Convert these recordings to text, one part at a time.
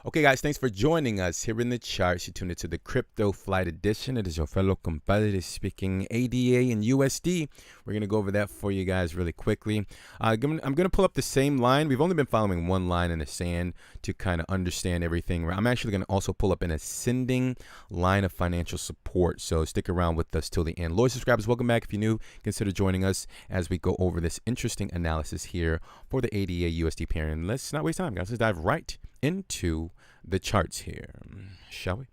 Okay, guys, thanks for joining us here in the charts. You tuned into the Crypto Flight Edition. It is your fellow compadre speaking ADA and USD. We're going to go over that for you guys really quickly. I'm going to pull up the same line. We've only been following one line in the sand to kind of understand everything. I'm actually going to also pull up an ascending line of financial support. So stick around with us till the end. Loyal subscribers, welcome back. If you're new, consider joining us as we go over this interesting analysis here for the ADA USD pair. And let's not waste time, guys. Let's dive right into the charts here, shall we?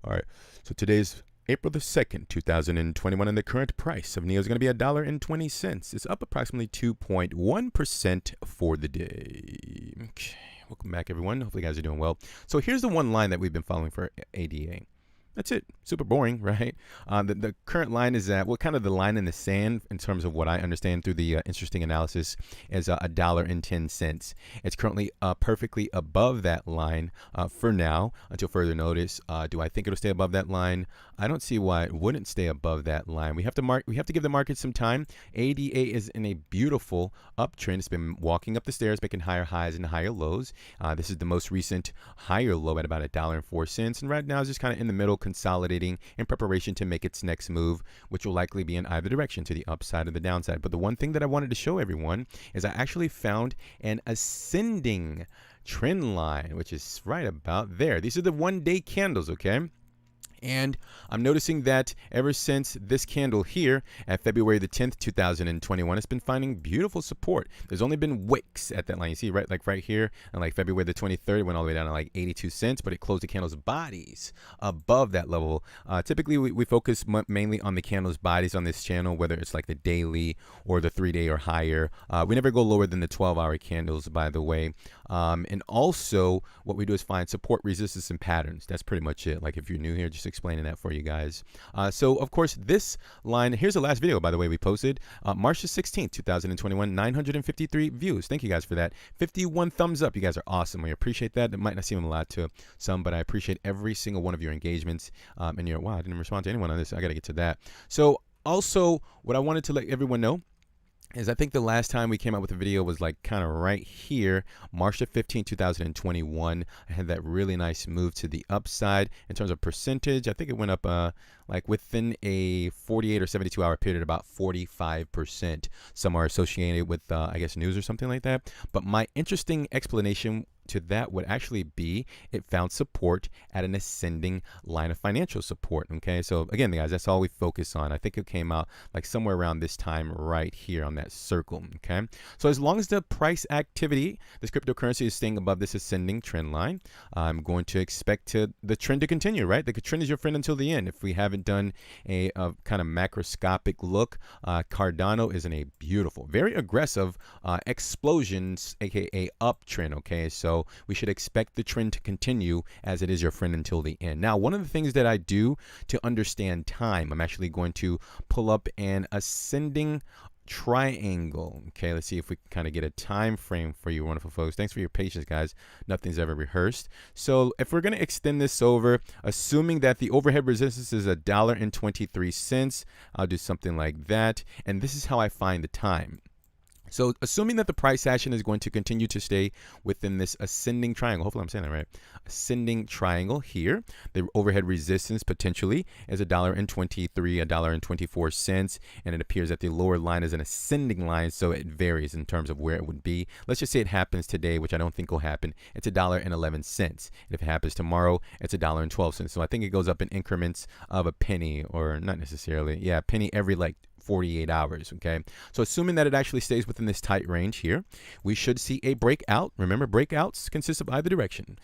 All right, so today's April the 2nd, 2021, and the current price of NEO is going to be $1.20. It's up approximately 2.1% for the day. Okay, welcome back, everyone. Hopefully you guys are doing well. So here's the one line that we've been following for ADA. That's it. Super boring, right? The current line is at, well, kind of the line in the sand in terms of what I understand through the interesting analysis is $1.10. It's currently perfectly above that line for now until further notice. Do I think it'll stay above that line? I don't see why it wouldn't stay above that line. We have to give the market some time. ADA is in a beautiful uptrend. It's been walking up the stairs, making higher highs and higher lows. This is the most recent higher low at about $1.04, and right now it's just kind of in the middle, consolidating in preparation to make its next move, which will likely be in either direction, to the upside or the downside. But the one thing that I wanted to show everyone is I actually found an ascending trend line, which is right about there. These are the one-day candles, okay? And I'm noticing that ever since this candle here at February the 10th, 2021, it's been finding beautiful support. There's only been wicks at that line. You see, right, like right here, and like February the 23rd, it went all the way down to like 82 cents, but it closed the candle's bodies above that level. Typically, we focus mainly on the candle's bodies on this channel, whether it's like the daily or the 3-day or higher. We never go lower than the 12-hour candles, by the way. And also, what we do is find support, resistance, and patterns. That's pretty much it. Like if you're new here, just explaining that for you guys. So of course this line, here's the last video, by the way, we posted March the 16th, 2021, 953 views. Thank you guys for that. 51 thumbs up. You guys are awesome. We appreciate that. It might not seem a lot to some, but I appreciate every single one of your engagements and your, wow, I didn't respond to anyone on this. I got to get to that. So also what I wanted to let everyone know is I think the last time we came out with a video was like kind of right here, March the 15th, 2021. I had that really nice move to the upside in terms of percentage. I think it went up like within a 48 or 72 hour period, about 45%. Some are associated with, I guess, news or something like that. But my interesting explanation to that would actually be it found support at an ascending line of financial support. Okay, so again, guys, that's all we focus on. I think it came out like somewhere around this time right here on that circle. Okay, so as long as the price activity, this cryptocurrency is staying above this ascending trend line, I'm going to expect the trend to continue, right? The trend is your friend until the end. If we haven't done a kind of macroscopic look, Cardano is in a beautiful, very aggressive explosions, aka uptrend. Okay, so we should expect the trend to continue as it is your friend until the end. Now, one of the things that I do to understand time, I'm actually going to pull up an ascending triangle. Okay, let's see if we can kind of get a time frame for you wonderful folks. Thanks for your patience, guys. Nothing's ever rehearsed. So if we're going to extend this over, assuming that the overhead resistance is $1.23, I'll do something like that. And this is how I find the time. So assuming that the price action is going to continue to stay within this ascending triangle, hopefully I'm saying that right, ascending triangle here, the overhead resistance potentially is $1.23, $1.24, and it appears that the lower line is an ascending line, so it varies in terms of where it would be. Let's just say it happens today, which I don't think will happen. It's $1.11. And if it happens tomorrow, it's $1.12. So I think it goes up in increments of a penny, or not necessarily, yeah, a penny every like 48 hours. Okay, so assuming that it actually stays within this tight range here, we should see a breakout. Remember, breakouts consist of either direction,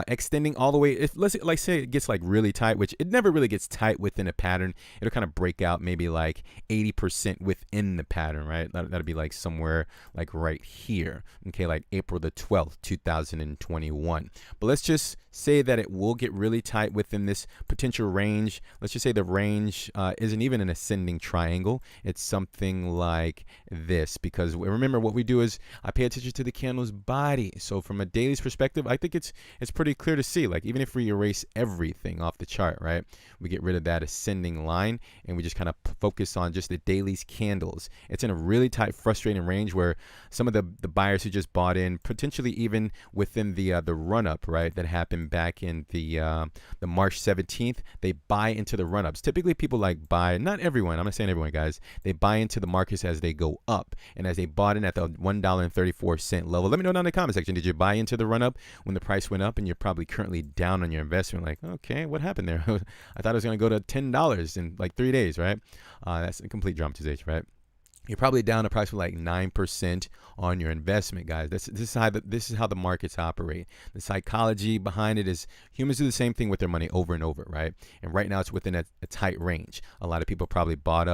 extending all the way. If let's like say it gets like really tight, which it never really gets tight within a pattern, it'll kind of break out maybe like 80% within the pattern, right? That'll be like somewhere like right here. Okay, like April the 12th, 2021. But let's just say that it will get really tight within this potential range. Let's just say the range isn't even an ascending triangle. it's something like this, because remember what we do is I pay attention to the candle's body. So from a daily's perspective, I think it's pretty clear to see, like even if we erase everything off the chart, right, we get rid of that ascending line and we just kind of focus on just the daily's candles. It's in a really tight, frustrating range where some of the buyers who just bought in, potentially even within the run up, right, that happened back in the March 17th, they buy into the run ups. Typically people like buy, not everyone, I'm not saying everyone guys, they buy into the markets as they go up, and as they bought in at the $1.34 level. Let me know down in the comment section, did you buy into the run up when the price went up and you're probably currently down on your investment? Like, okay, what happened there? I thought it was going to go to $10 in like 3 days, right? That's a complete dramatization, right? You're probably down approximately like 9% on your investment, guys. This is how the markets operate. The psychology behind it is humans do the same thing with their money over and over, right? And right now it's within a tight range. A lot of people probably bought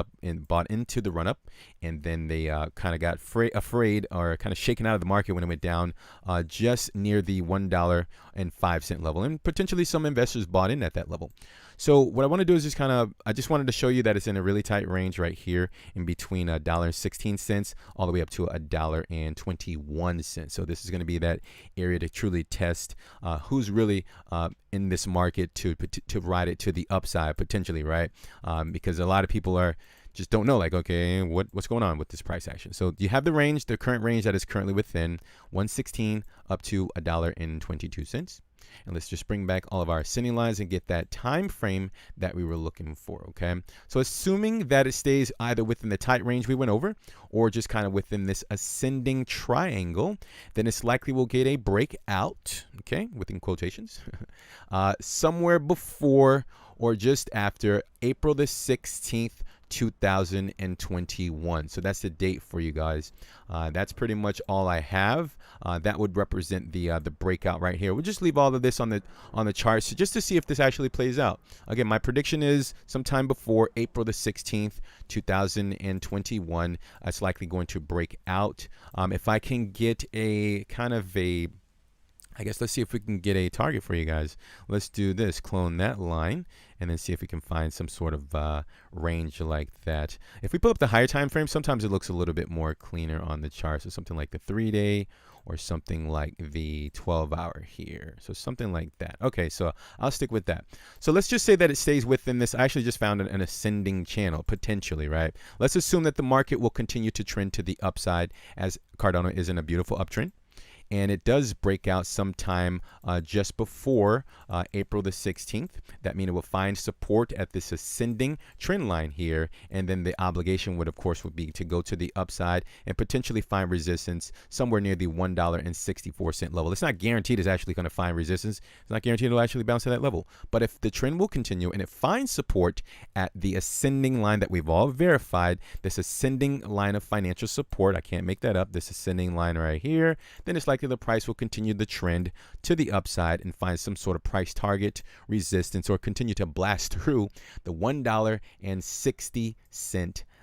into the run up, and then they kind of got afraid or kind of shaken out of the market when it went down just near the $1.05 level, and potentially some investors bought in at that level. So what I want to do is just I just wanted to show you that it's in a really tight range right here in between $1.16 all the way up to $1.21. So this is going to be that area to truly test who's really in this market to ride it to the upside potentially, right? Because a lot of people just don't know, like, okay, what's going on with this price action. So you have the range, the current range that is currently within 116 up to $1.22. And let's just bring back all of our ascending lines and get that time frame that we were looking for, okay? So assuming that it stays either within the tight range we went over or just kind of within this ascending triangle, then it's likely we'll get a breakout, okay, within quotations, somewhere before or just after April the 16th, 2021. So that's the date for you guys. That's pretty much all I have. That would represent the breakout right here. We'll just leave all of this on the charts just to see if this actually plays out. Again, my prediction is sometime before April the 16th, 2021. It's likely going to break out. If I can get a kind of I guess let's see if we can get a target for you guys. Let's do this, clone that line, and then see if we can find some sort of range like that. If we pull up the higher time frame, sometimes it looks a little bit more cleaner on the chart. So something like the 3-day or something like the 12-hour here. So something like that. Okay, so I'll stick with that. So let's just say that it stays within this. I actually just found an ascending channel, potentially, right? Let's assume that the market will continue to trend to the upside as Cardano is in a beautiful uptrend. And it does break out sometime just before April the 16th. That means it will find support at this ascending trend line here, and then the obligation would, of course, be to go to the upside and potentially find resistance somewhere near the $1.64 level. It's not guaranteed it's actually going to find resistance. It's not guaranteed it'll actually bounce to that level. But if the trend will continue and it finds support at the ascending line that we've all verified, this ascending line of financial support, I can't make that up, this ascending line right here, then it's likely the price will continue the trend to the upside and find some sort of price target resistance or continue to blast through the $1.60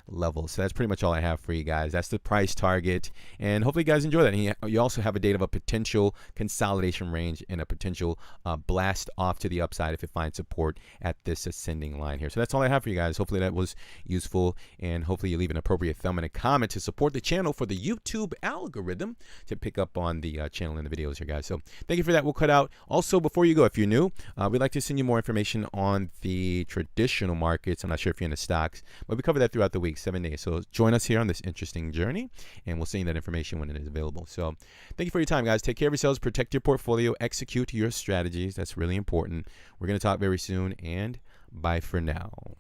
level. So that's pretty much all I have for you guys. That's the price target, and hopefully you guys enjoy that. And you also have a date of a potential consolidation range and a potential blast off to the upside if it finds support at this ascending line here. So that's all I have for you guys. Hopefully that was useful, and hopefully you leave an appropriate thumb and a comment to support the channel for the YouTube algorithm to pick up on the channel and the videos here, guys. So thank you for that. We'll cut out. Also, before you go, if you're new, we'd like to send you more information on the traditional markets. I'm not sure if you're into stocks, but we cover that throughout the week, 7 days. So join us here on this interesting journey, and we'll send you that information when it is available. So thank you for your time, guys. Take care of yourselves, protect your portfolio, execute your strategies. That's really important. We're going to talk very soon, and bye for now.